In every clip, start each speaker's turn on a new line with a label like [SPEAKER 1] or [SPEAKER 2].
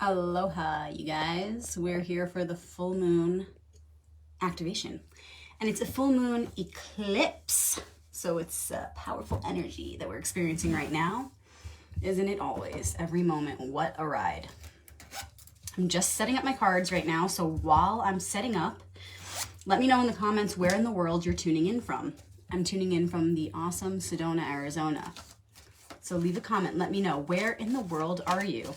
[SPEAKER 1] Aloha, you guys. We're here for the full moon activation. And it's a full moon eclipse. So it's a powerful energy that we're experiencing right now. Isn't it always? Every moment, what a ride. I'm just setting up my cards right now. So while I'm setting up, let me know in the comments where in the world you're tuning in from. I'm tuning in from the awesome Sedona, Arizona. So leave a comment. Let me know, where in the world are you?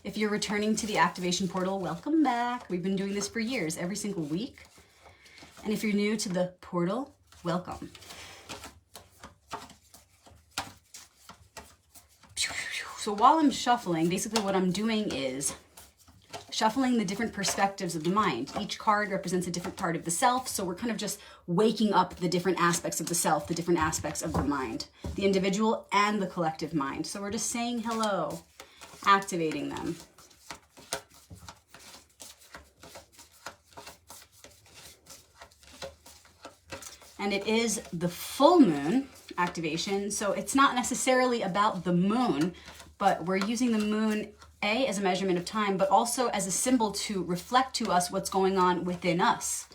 [SPEAKER 1] If you're returning to the activation portal, welcome back. We've been doing this for years, every single week. And if you're new to the portal, welcome. So while I'm shuffling, basically what I'm doing is shuffling the different perspectives of the mind. Each card represents a different part of the self, so we're kind of just waking up the different aspects of the self, the different aspects of the mind, the individual and the collective mind. So we're just saying hello, activating them. And it is the full moon activation, so it's not necessarily about the moon, but we're using the moon as a measurement of time, but also as a symbol to reflect to us what's going on within us.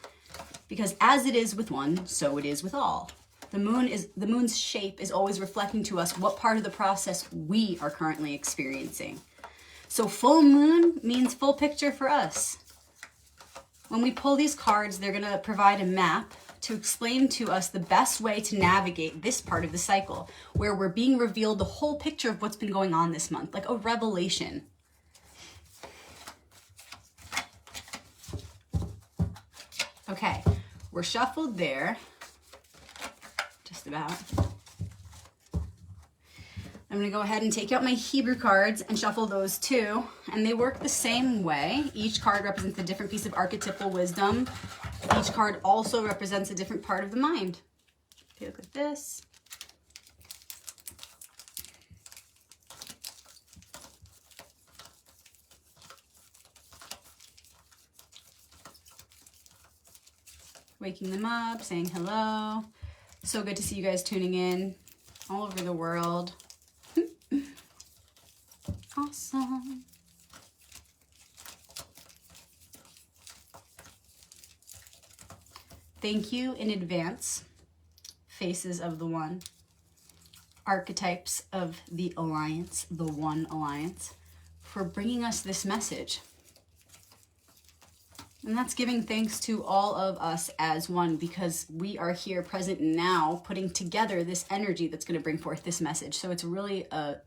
[SPEAKER 1] Because as it is with one, so it is with all. The moon's shape is always reflecting to us what part of the process we are currently experiencing. So full moon means full picture for us. When we pull these cards, they're going to provide a map to explain to us the best way to navigate this part of the cycle, where we're being revealed the whole picture of what's been going on this month, like a revelation. Okay, we're shuffled there, just about. I'm going to go ahead and take out my Hebrew cards and shuffle those too. And they work the same way. Each card represents a different piece of archetypal wisdom. Each card also represents a different part of the mind. Okay, look at this. Waking them up, saying hello. So good to see you guys tuning in all over the world. Awesome. Thank you in advance, faces of the one, archetypes of the alliance, the one alliance, for bringing us this message. And that's giving thanks to all of us as one, because we are here present now putting together this energy that's going to bring forth this message. So it's really a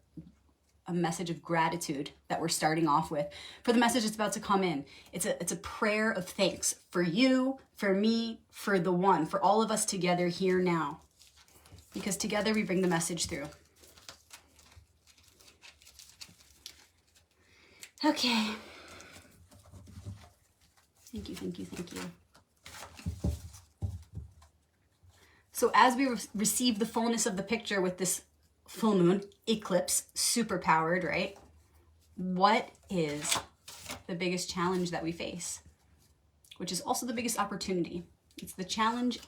[SPEAKER 1] message of gratitude that we're starting off with for the message that's about to come in. It's a prayer of thanks for you, for me, for the one, for all of us together here now, because together we bring the message through. Okay. Thank you, thank you, thank you. So as we receive the fullness of the picture with this full moon eclipse, super powered, right? What is the biggest challenge that we face? Which is also the biggest opportunity. It's the challenge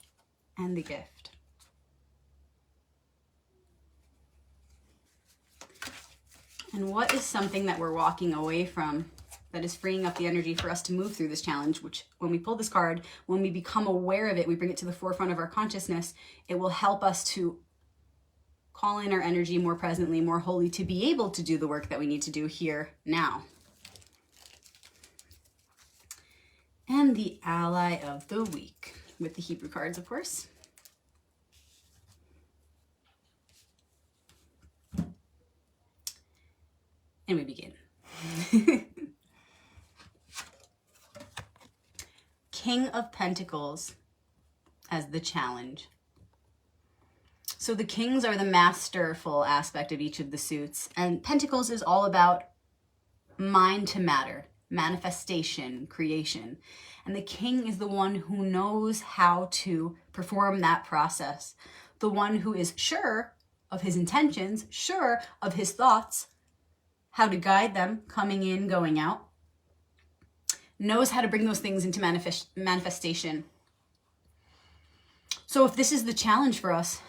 [SPEAKER 1] and the gift. And what is something that we're walking away from that is freeing up the energy for us to move through this challenge, which when we pull this card, when we become aware of it, we bring it to the forefront of our consciousness, it will help us to call in our energy more presently, more wholly, to be able to do the work that we need to do here now. And the ally of the week with the Hebrew cards, of course. And we begin. King of Pentacles as the challenge. So the kings are the masterful aspect of each of the suits, and Pentacles is all about mind to matter, manifestation, creation. And the king is the one who knows how to perform that process, the one who is sure of his intentions, sure of his thoughts, how to guide them, coming in, going out, knows how to bring those things into manifestation. So if this is the challenge for us,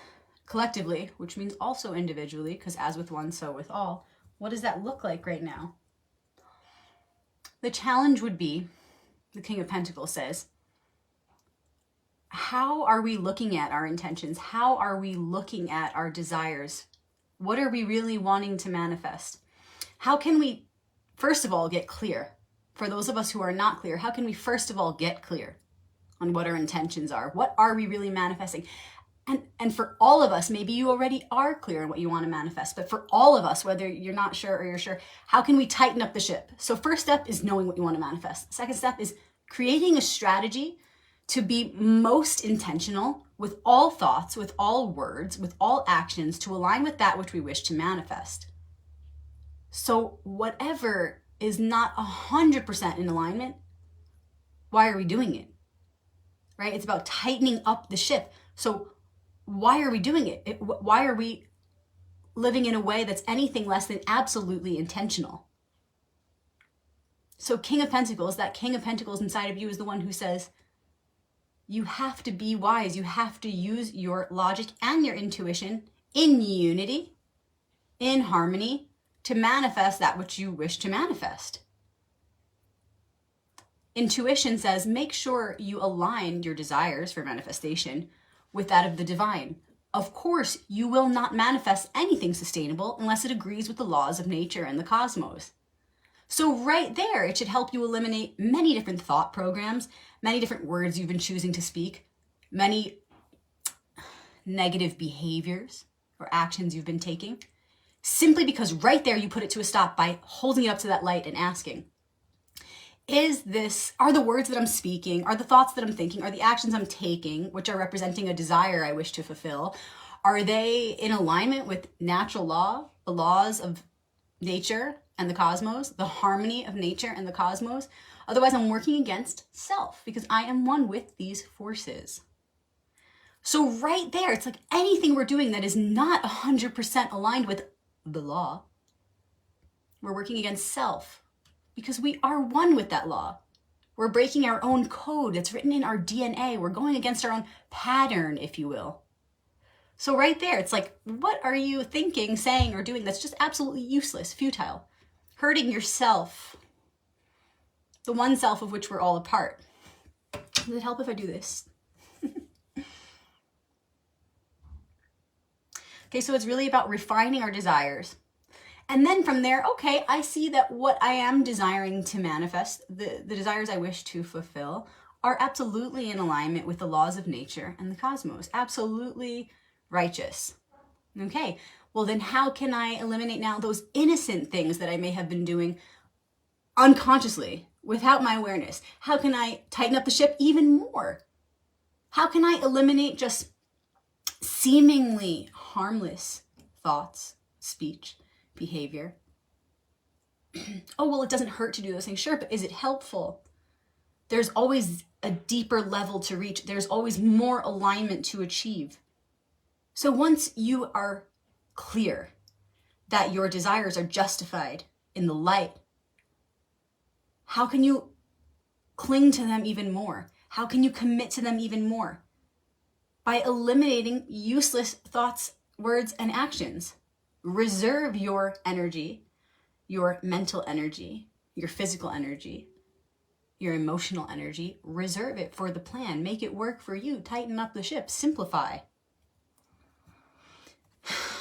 [SPEAKER 1] collectively, which means also individually, because as with one, so with all, What does that look like right now? The challenge would be, the King of Pentacles says, how are we looking at our intentions? How are we looking at our desires? What are we really wanting to manifest? How can we, first of all, get clear? For those of us who are not clear, how can we first of all get clear on what our intentions are? What are we really manifesting? And for all of us, maybe you already are clear on what you want to manifest, but for all of us, whether you're not sure or you're sure, how can we tighten up the ship? So first step is knowing what you want to manifest. Second step is creating a strategy to be most intentional with all thoughts, with all words, with all actions to align with that which we wish to manifest. So whatever is not 100% in alignment, why are we doing it? Right? It's about tightening up the ship. So why are we doing it? Why are we living in a way that's anything less than absolutely intentional? So King of Pentacles, that King of Pentacles inside of you is the one who says, you have to be wise. You have to use your logic and your intuition in unity, in harmony, to manifest that which you wish to manifest. Intuition says, make sure you align your desires for manifestation with that of the divine. Of course, you will not manifest anything sustainable unless it agrees with the laws of nature and the cosmos. So right there, it should help you eliminate many different thought programs, many different words you've been choosing to speak, many negative behaviors or actions you've been taking, simply because right there you put it to a stop by holding it up to that light and asking, are the words that I'm speaking, are the thoughts that I'm thinking, are the actions I'm taking, which are representing a desire I wish to fulfill, are they in alignment with natural law, the laws of nature and the cosmos, the harmony of nature and the cosmos? Otherwise, I'm working against self because I am one with these forces. So right there, it's like anything we're doing that is not 100% aligned with the law, we're working against self. Because we are one with that law. We're breaking our own code. It's written in our DNA. We're going against our own pattern, if you will. So right there, it's like, what are you thinking, saying, or doing that's just absolutely useless, futile, hurting yourself, the one self of which we're all a part? Does it help if I do this? Okay, so it's really about refining our desires. And then from there, okay, I see that what I am desiring to manifest, the desires I wish to fulfill, are absolutely in alignment with the laws of nature and the cosmos. Absolutely righteous. Okay, well then how can I eliminate now those innocent things that I may have been doing unconsciously without my awareness? How can I tighten up the ship even more? How can I eliminate just seemingly harmless thoughts, speech, behavior? Oh, well, it doesn't hurt to do those things. Sure, but is it helpful? There's always a deeper level to reach. There's always more alignment to achieve. So once you are clear that your desires are justified in the light, how can you cling to them even more? How can you commit to them even more? By eliminating useless thoughts, words, and actions. Reserve your energy, your mental energy, your physical energy, your emotional energy. Reserve it for the plan. Make it work for you. Tighten up the ship. Simplify.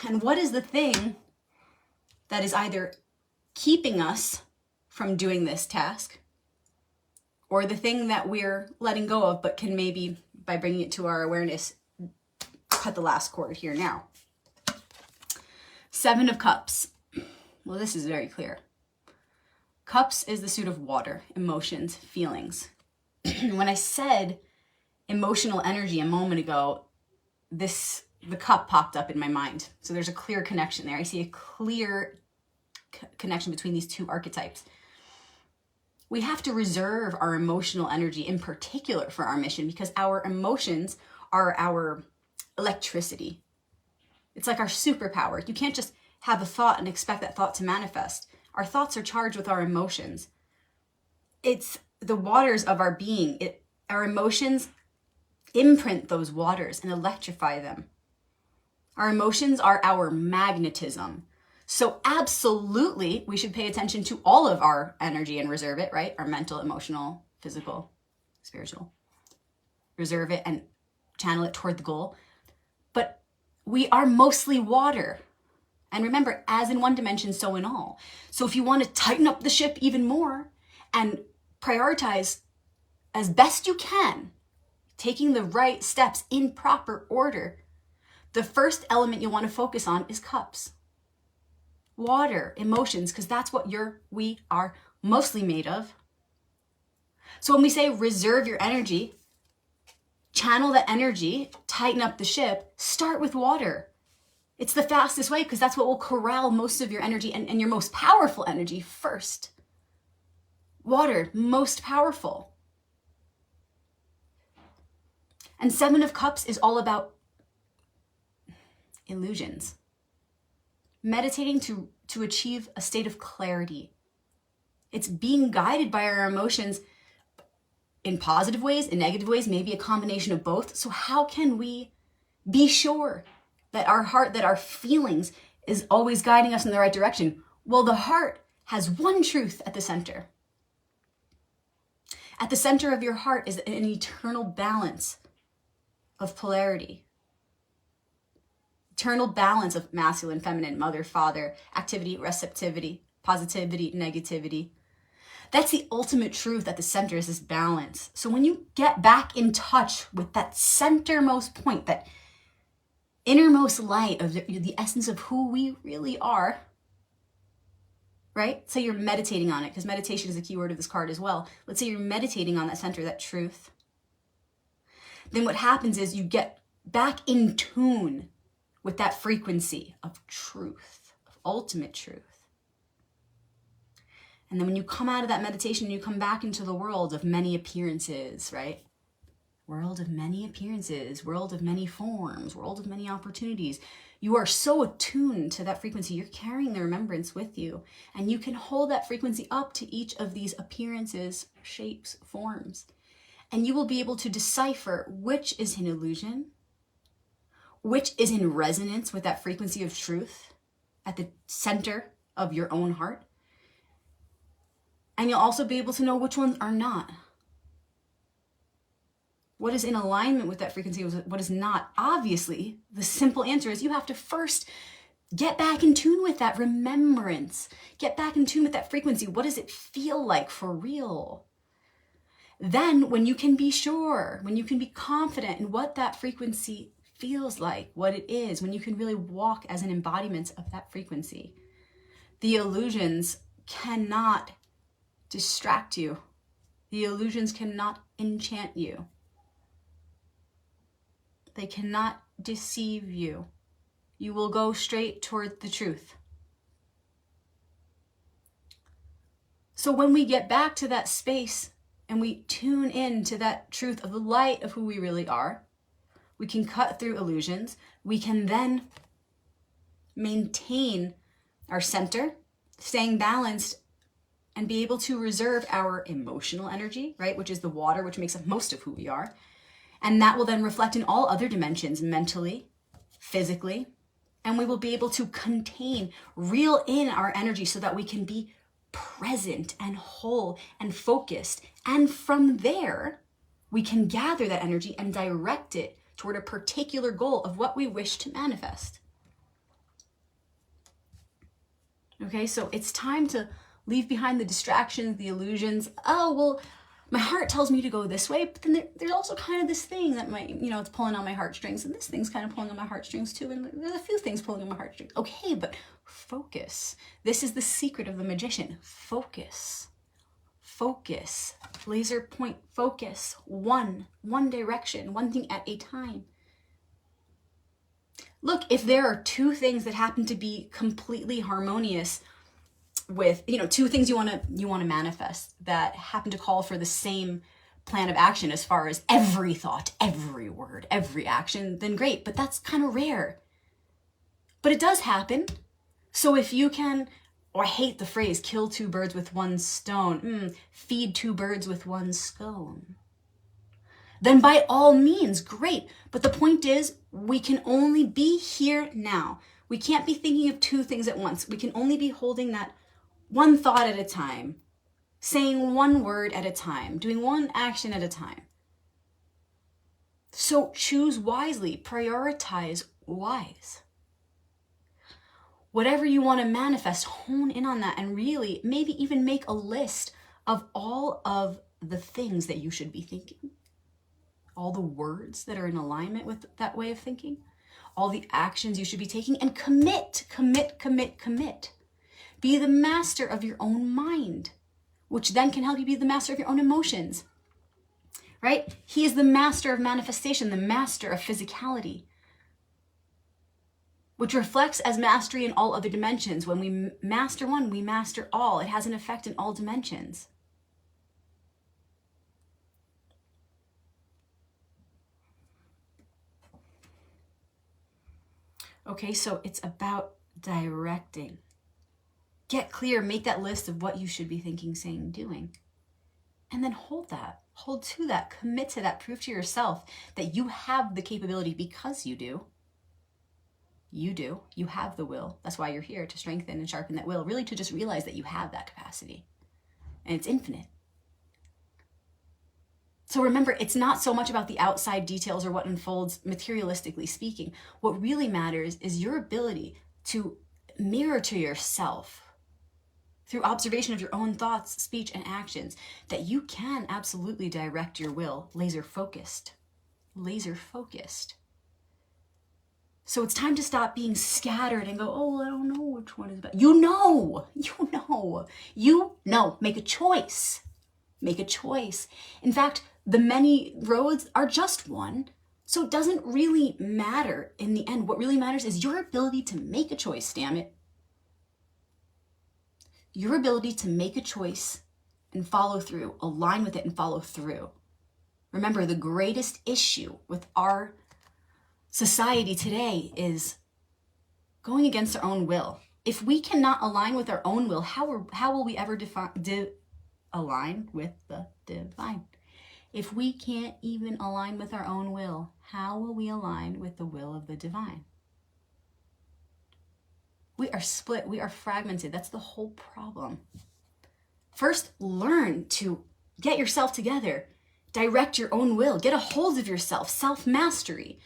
[SPEAKER 1] And what is the thing that is either keeping us from doing this task, or the thing that we're letting go of but can maybe, by bringing it to our awareness, cut the last cord here now? Seven of Cups. Well, this is very clear. Cups is the suit of water, emotions, feelings. When I said emotional energy a moment ago, the cup popped up in my mind. So there's a clear connection there. I see a clear connection between these two archetypes. We have to reserve our emotional energy in particular for our mission, because our emotions are our electricity. It's like our superpower. You can't just have a thought and expect that thought to manifest. Our thoughts are charged with our emotions. It's the waters of our being. Our emotions imprint those waters and electrify them. Our emotions are our magnetism. So absolutely, we should pay attention to all of our energy and reserve it, right? Our mental, emotional, physical, spiritual. Reserve it and channel it toward the goal. But we are mostly water. And remember, as in one dimension, so in all. So if you want to tighten up the ship even more and prioritize as best you can, taking the right steps in proper order, the first element you want to focus on is cups. Water, emotions, because that's what we are mostly made of. So when we say reserve your energy, channel that energy, tighten up the ship, start with water. It's the fastest way because that's what will corral most of your energy and your most powerful energy first. Water, most powerful. And Seven of Cups is all about illusions. Meditating to achieve a state of clarity. It's being guided by our emotions in positive ways, in negative ways, maybe a combination of both. So how can we be sure that our heart, that our feelings is always guiding us in the right direction? Well, the heart has one truth at the center. At the center of your heart is an eternal balance of polarity. Eternal balance of masculine, feminine, mother, father, activity, receptivity, positivity, negativity. That's the ultimate truth at the center, is this balance. So when you get back in touch with that centermost point, that innermost light of the essence of who we really are, right? So you're meditating on it, because meditation is a key word of this card as well. Let's say you're meditating on that center, that truth. Then what happens is you get back in tune with that frequency of truth, of ultimate truth. And then when you come out of that meditation, you come back into the world of many appearances, right? World of many appearances, world of many forms, world of many opportunities. You are so attuned to that frequency. You're carrying the remembrance with you. And you can hold that frequency up to each of these appearances, shapes, forms. And you will be able to decipher which is an illusion, which is in resonance with that frequency of truth at the center of your own heart. And you'll also be able to know which ones are not. What is in alignment with that frequency, what is not? Obviously, the simple answer is you have to first get back in tune with that remembrance. Get back in tune with that frequency. What does it feel like for real? Then when you can be sure, when you can be confident in what that frequency feels like, what it is, when you can really walk as an embodiment of that frequency, the illusions cannot distract you. The illusions cannot enchant you. They cannot deceive you. You will go straight toward the truth. So when we get back to that space and we tune in to that truth of the light of who we really are, we can cut through illusions. We can then maintain our center, staying balanced, and be able to reserve our emotional energy, right? Which is the water, which makes up most of who we are. And that will then reflect in all other dimensions, mentally, physically, and we will be able to contain, reel in our energy so that we can be present and whole and focused. And from there, we can gather that energy and direct it toward a particular goal of what we wish to manifest. Okay, so it's time to leave behind the distractions, the illusions. Oh, well, my heart tells me to go this way, but then there's also kind of this thing that it's pulling on my heartstrings, and this thing's kind of pulling on my heartstrings too, and there's a few things pulling on my heartstrings. Okay, but focus. This is the secret of the magician. Focus. Focus. Laser point focus. One direction, one thing at a time. Look, if there are two things that happen to be completely harmonious with, two things you want to manifest that happen to call for the same plan of action as far as every thought, every word, every action, then great. But that's kind of rare. But it does happen. So if you can, I hate the phrase, kill two birds with one stone, feed two birds with one scone, then by all means, great. But the point is, we can only be here now. We can't be thinking of two things at once. We can only be holding that one thought at a time, saying one word at a time, doing one action at a time. So choose wisely, prioritize wise. Whatever you want to manifest, hone in on that, and really maybe even make a list of all of the things that you should be thinking, all the words that are in alignment with that way of thinking, all the actions you should be taking, and commit. Be the master of your own mind, which then can help you be the master of your own emotions, right? He is the master of manifestation, the master of physicality, which reflects as mastery in all other dimensions. When we master one, we master all. It has an effect in all dimensions. Okay, so it's about directing. Get clear, make that list of what you should be thinking, saying, doing. And then hold that, hold to that, commit to that, prove to yourself that you have the capability, because you do. You have the will. That's why you're here, to strengthen and sharpen that will, really to just realize that you have that capacity. And it's infinite. So remember, it's not so much about the outside details or what unfolds materialistically speaking. What really matters is your ability to mirror to yourself through observation of your own thoughts, speech, and actions, that you can absolutely direct your will laser focused. Laser focused. So it's time to stop being scattered and go, oh, I don't know which one is better. You know. Make a choice. Make a choice. In fact, the many roads are just one. So it doesn't really matter in the end. What really matters is your ability to make a choice, damn it. Your ability to make a choice and follow through, align with it and follow through. Remember, the greatest issue with our society today is going against our own will. If we cannot align with our own will, how will we ever align with the divine? If we can't even align with our own will, how will we align with the will of the divine? We are split, we are fragmented. That's the whole problem. First, learn to get yourself together, direct your own will, get a hold of yourself, self-mastery.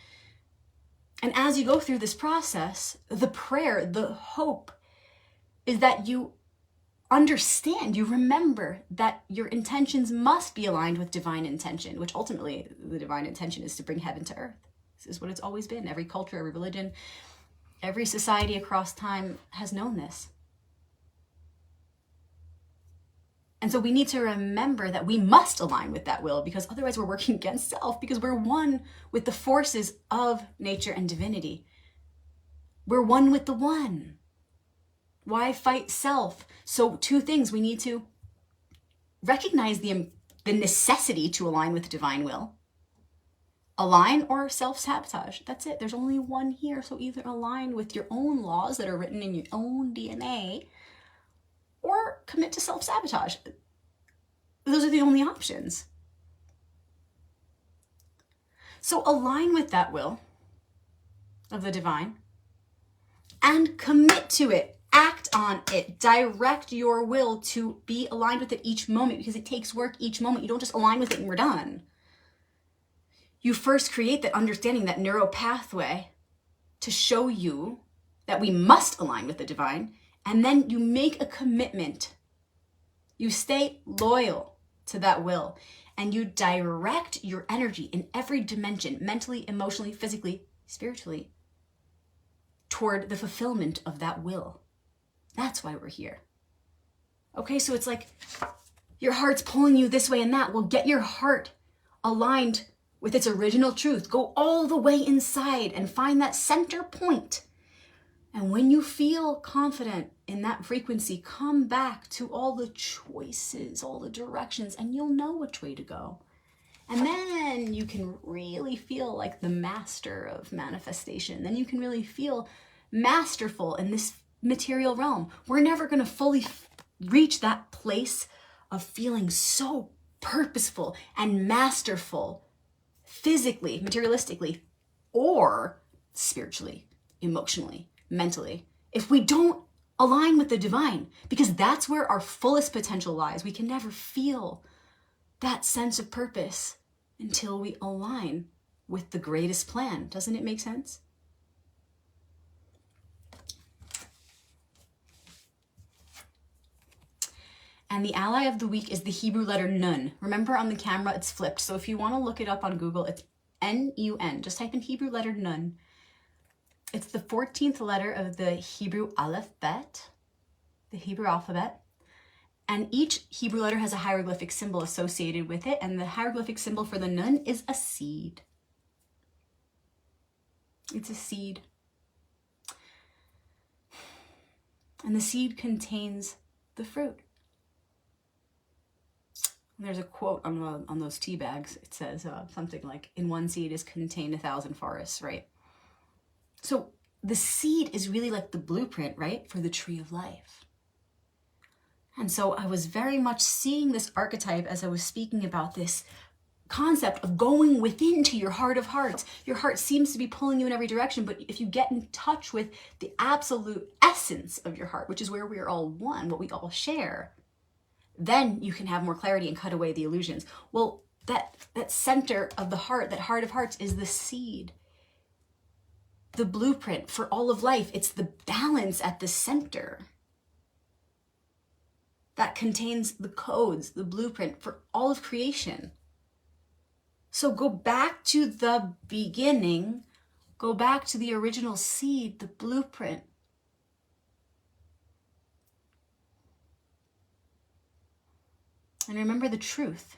[SPEAKER 1] And as you go through this process, the prayer, the hope is that you understand, you remember that your intentions must be aligned with divine intention, which ultimately the divine intention is to bring heaven to earth. This is what it's always been. Every culture, every religion, every society across time has known this. And so we need to remember that we must align with that will, because otherwise we're working against self, because we're one with the forces of nature and divinity. We're one with the one. Why fight self? So two things. We need to recognize the necessity to align with divine will. Align or self-sabotage. That's it. There's only one here. So either align with your own laws that are written in your own DNA, or commit to self-sabotage. Those are the only options. So align with that will of the divine and commit to it. Act on it. Direct your will to be aligned with it each moment, because it takes work each moment. You don't just align with it and we're done. You first create that understanding, that neural pathway to show you that we must align with the divine. And then you make a commitment. You stay loyal to that will, and you direct your energy in every dimension, mentally, emotionally, physically, spiritually, toward the fulfillment of that will. That's why we're here. Okay, so it's like your heart's pulling you this way and that. Well, get your heart aligned with its original truth. Go all the way inside and find that center point. And when you feel confident in that frequency, come back to all the choices, all the directions, and you'll know which way to go. And then you can really feel like the master of manifestation. Then you can really feel masterful in this material realm. We're never going to fully reach that place of feeling so purposeful and masterful physically, materialistically, or spiritually, emotionally, mentally if we don't align with the divine, because that's where our fullest potential lies. We can never feel that sense of purpose until we align with the greatest plan. Doesn't it make sense? And the ally of the week is the Hebrew letter Nun. Remember, on the camera, it's flipped. So if you want to look it up on Google, it's N-U-N. Just type in Hebrew letter Nun. It's the 14th letter of the Hebrew alphabet, the Hebrew alphabet. And each Hebrew letter has a hieroglyphic symbol associated with it. And the hieroglyphic symbol for the Nun is a seed. It's a seed. And the seed contains the fruit. There's a quote on those tea bags. It says something like, in one seed is contained 1,000 forests, right? So the seed is really like the blueprint, right, for the tree of life. And so I was very much seeing this archetype as I was speaking about this concept of going within to your heart of hearts. Your heart seems to be pulling you in every direction, but if you get in touch with the absolute essence of your heart, which is where we are all one, what we all share, then you can have more clarity and cut away the illusions. Well, that center of the heart, that heart of hearts, is the seed. The blueprint for all of life. It's the balance at the center that contains the codes, the blueprint for all of creation. So go back to the beginning, go back to the original seed, the blueprint. And remember the truth.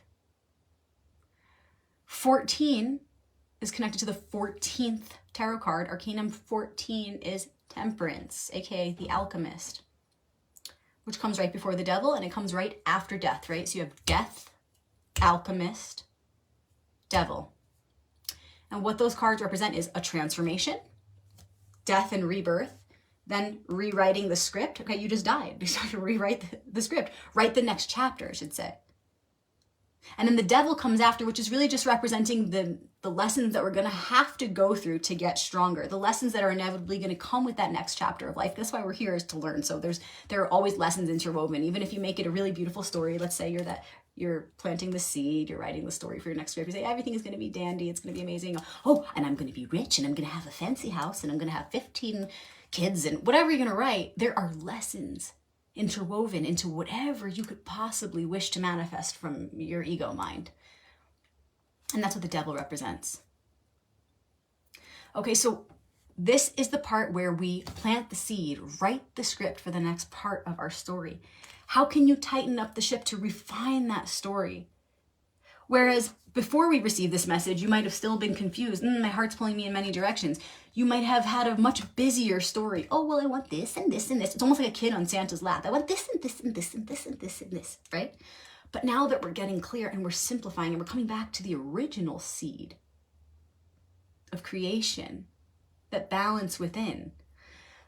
[SPEAKER 1] 14 is connected to the 14th tarot card. Arcanum 14 is Temperance, aka the Alchemist, which comes right before the Devil, and it comes right after death, right? So you have Death, Alchemist, Devil. And what those cards represent is a transformation, death and rebirth, then rewriting the script. Okay, you just died. You start to rewrite the script. Write the next chapter, I should say. And then the Devil comes after, which is really just representing the lessons that we're going to have to go through to get stronger. The lessons that are inevitably going to come with that next chapter of life. That's why we're here, is to learn. So there are always lessons interwoven. Even if you make it a really beautiful story, let's say you're planting the seed, you're writing the story for your next script. You say, everything is going to be dandy. It's going to be amazing. Oh, and I'm going to be rich, and I'm going to have a fancy house, and I'm going to have 15 kids, and whatever you're going to write, there are lessons interwoven into whatever you could possibly wish to manifest from your ego mind. And that's what the Devil represents. Okay, so this is the part where we plant the seed, write the script for the next part of our story. How can you tighten up the ship to refine that story? Whereas before we received this message, you might have still been confused. My heart's pulling me in many directions. You might have had a much busier story. Oh, well, I want this and this and this. It's almost like a kid on Santa's lap. I want this and this and this and this and this and this, right? But now that we're getting clear and we're simplifying and we're coming back to the original seed of creation, that balance within,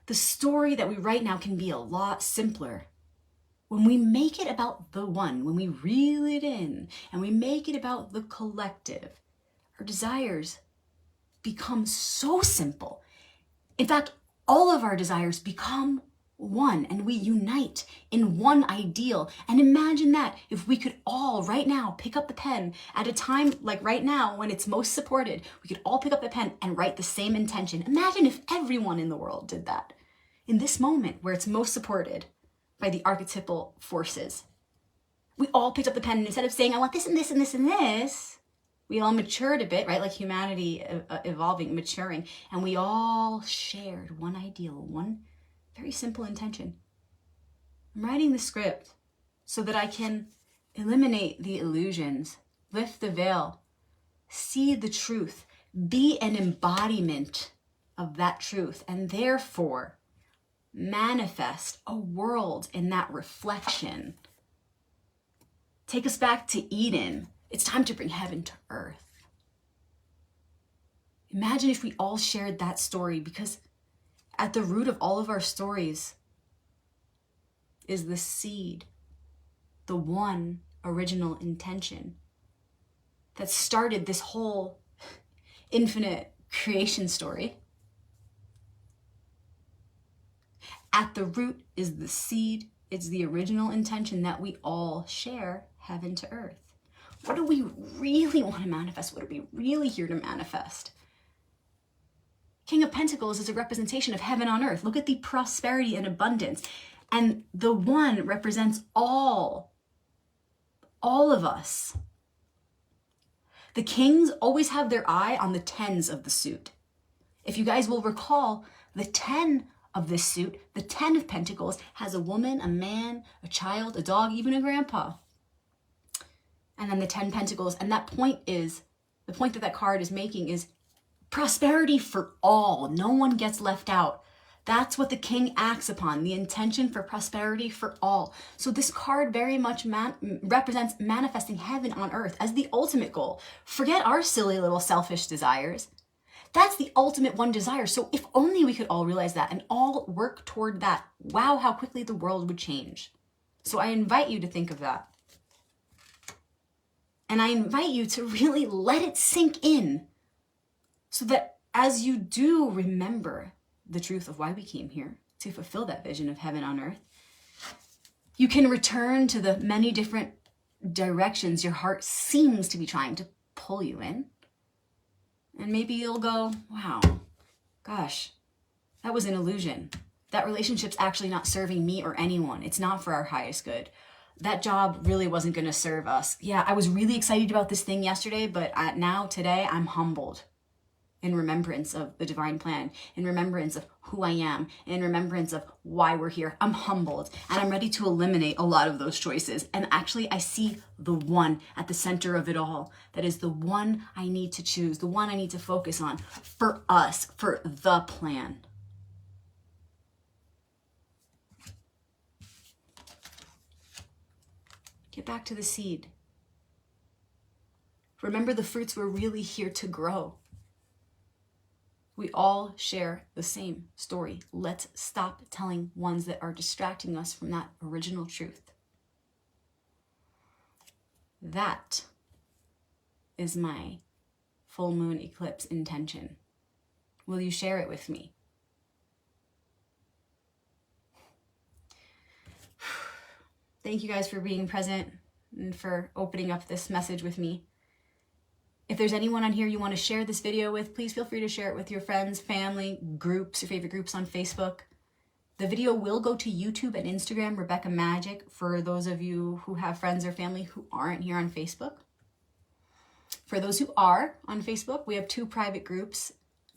[SPEAKER 1] the story that we write now can be a lot simpler. When we make it about the one, when we reel it in and we make it about the collective, our desires become so simple. In fact, all of our desires become one, and we unite in one ideal. And imagine that if we could all right now pick up the pen at a time like right now when it's most supported, we could all pick up the pen and write the same intention. Imagine if everyone in the world did that in this moment where it's most supported by the archetypal forces. We all picked up the pen, and instead of saying, I want this and this and this and this, we all matured a bit, right? Like humanity evolving, maturing, and we all shared one ideal, one very simple intention. I'm writing the script so that I can eliminate the illusions, lift the veil, see the truth, be an embodiment of that truth, and therefore manifest a world in that reflection. Take us back to Eden. It's time to bring heaven to earth. Imagine if we all shared that story, because at the root of all of our stories is the seed, the one original intention that started this whole infinite creation story. At the root is the seed. It's the original intention that we all share heaven to earth. What do we really want to manifest? What are we really here to manifest? King of Pentacles is a representation of heaven on earth. Look at the prosperity and abundance. And the one represents all of us. The kings always have their eye on the tens of the suit. If you guys will recall, the 10 of this suit, the 10 of Pentacles, has a woman, a man, a child, a dog, even a grandpa. And then the 10 Pentacles, and that point is, the point that that card is making is prosperity for all. No one gets left out. That's what the king acts upon, the intention for prosperity for all. So this card very much represents manifesting heaven on earth as the ultimate goal. Forget our silly little selfish desires. That's the ultimate one desire. So if only we could all realize that and all work toward that, wow, how quickly the world would change. So I invite you to think of that. And I invite you to really let it sink in so that as you do remember the truth of why we came here, to fulfill that vision of heaven on earth, you can return to the many different directions your heart seems to be trying to pull you in. And maybe you'll go, wow, gosh, that was an illusion. That relationship's actually not serving me or anyone. It's not for our highest good. That job really wasn't going to serve us. Yeah, I was really excited about this thing yesterday, but now, today, I'm humbled in remembrance of the divine plan, in remembrance of who I am, in remembrance of why we're here. I'm humbled, and I'm ready to eliminate a lot of those choices. And actually, I see the one at the center of it all. That is the one I need to choose, the one I need to focus on for us, for the plan. Get back to the seed. Remember, the fruits were really here to grow. We all share the same story. Let's stop telling ones that are distracting us from that original truth. That is my full moon eclipse intention. Will you share it with me? Thank you guys for being present and for opening up this message with me. If there's anyone on here you want to share this video with, please feel free to share it with your friends, family, groups, your favorite groups on Facebook. The video will go to YouTube and Instagram, Rebecca Magic, for those of you who have friends or family who aren't here on Facebook. For those who are on Facebook, we have 2 private groups.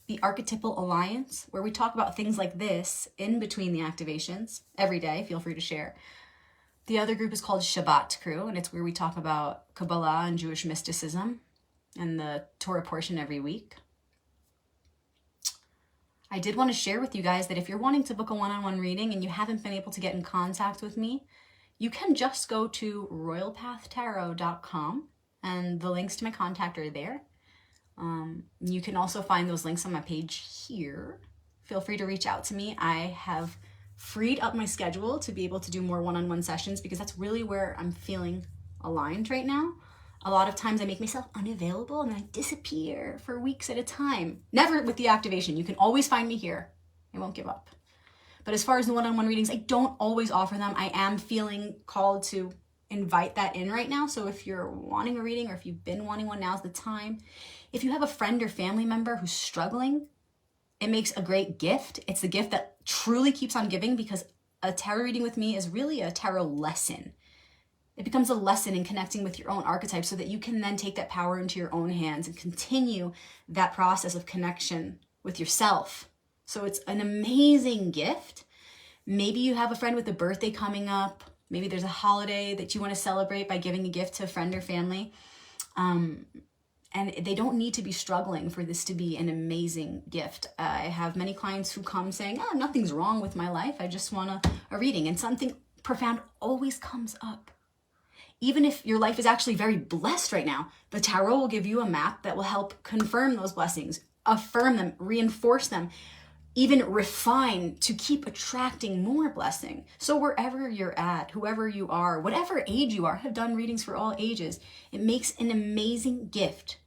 [SPEAKER 1] The Archetypal Alliance, where we talk about things like this in between the activations every day. Feel free to share. The other group is called Shabbat Crew, and it's where we talk about Kabbalah and Jewish mysticism and the Torah portion every week. I did want to share with you guys that if you're wanting to book a one-on-one reading and you haven't been able to get in contact with me, you can just go to royalpathtarot.com and the links to my contact are there. You can also find those links on my page here. Feel free to reach out to me. I have freed up my schedule to be able to do more one-on-one sessions because that's really where I'm feeling aligned right now. A lot of times I make myself unavailable and I disappear for weeks at a time. Never with the activation. You can always find me here. I won't give up. But as far as the one-on-one readings, I don't always offer them. I am feeling called to invite that in right now. So if you're wanting a reading or if you've been wanting one, now's the time. If you have a friend or family member who's struggling, it makes a great gift. It's the gift that truly keeps on giving because a tarot reading with me is really a tarot lesson. It becomes a lesson in connecting with your own archetype so that you can then take that power into your own hands and continue that process of connection with yourself. So it's an amazing gift. Maybe you have a friend with a birthday coming up. Maybe there's a holiday that you want to celebrate by giving a gift to a friend or family. And they don't need to be struggling for this to be an amazing gift. I have many clients who come saying, oh, nothing's wrong with my life. I just want a reading. And something profound always comes up. Even if your life is actually very blessed right now, the tarot will give you a map that will help confirm those blessings, affirm them, reinforce them, even refine to keep attracting more blessing. So wherever you're at, whoever you are, whatever age you are, I have done readings for all ages. It makes an amazing gift.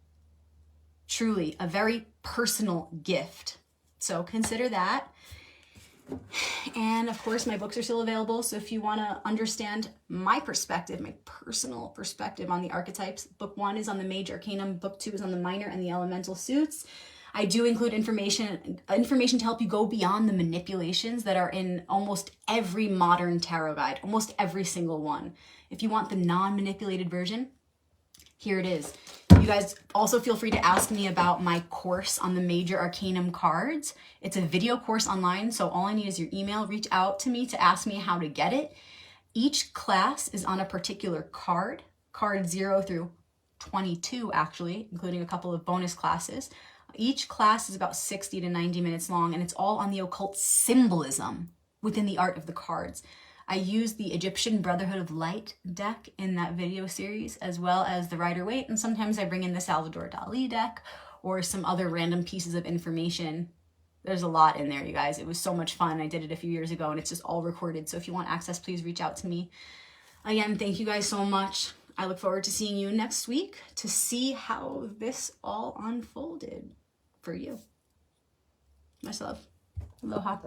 [SPEAKER 1] Truly, a very personal gift. So consider that. And of course, my books are still available. So if you want to understand my perspective, my personal perspective on the archetypes, book 1 is on the major arcanum, book 2 is on the minor and the elemental suits. I do include information to help you go beyond the manipulations that are in almost every modern tarot guide, almost every single one. If you want the non-manipulated version, here it is. You guys also feel free to ask me about my course on the major arcanum cards. It's a video course online, so all I need is your email. Reach out to me to ask me how to get it. Each class is on a particular card 0 through 22 actually, including a couple of bonus classes. Each class is about 60 to 90 minutes long, and it's all on the occult symbolism within the art of the cards. I use the Egyptian Brotherhood of Light deck in that video series, as well as the Rider-Waite, and sometimes I bring in the Salvador Dali deck or some other random pieces of information. There's a lot in there, you guys. It was so much fun. I did it a few years ago, and it's just all recorded. So if you want access, please reach out to me. Again, thank you guys so much. I look forward to seeing you next week to see how this all unfolded for you. Much love. Aloha.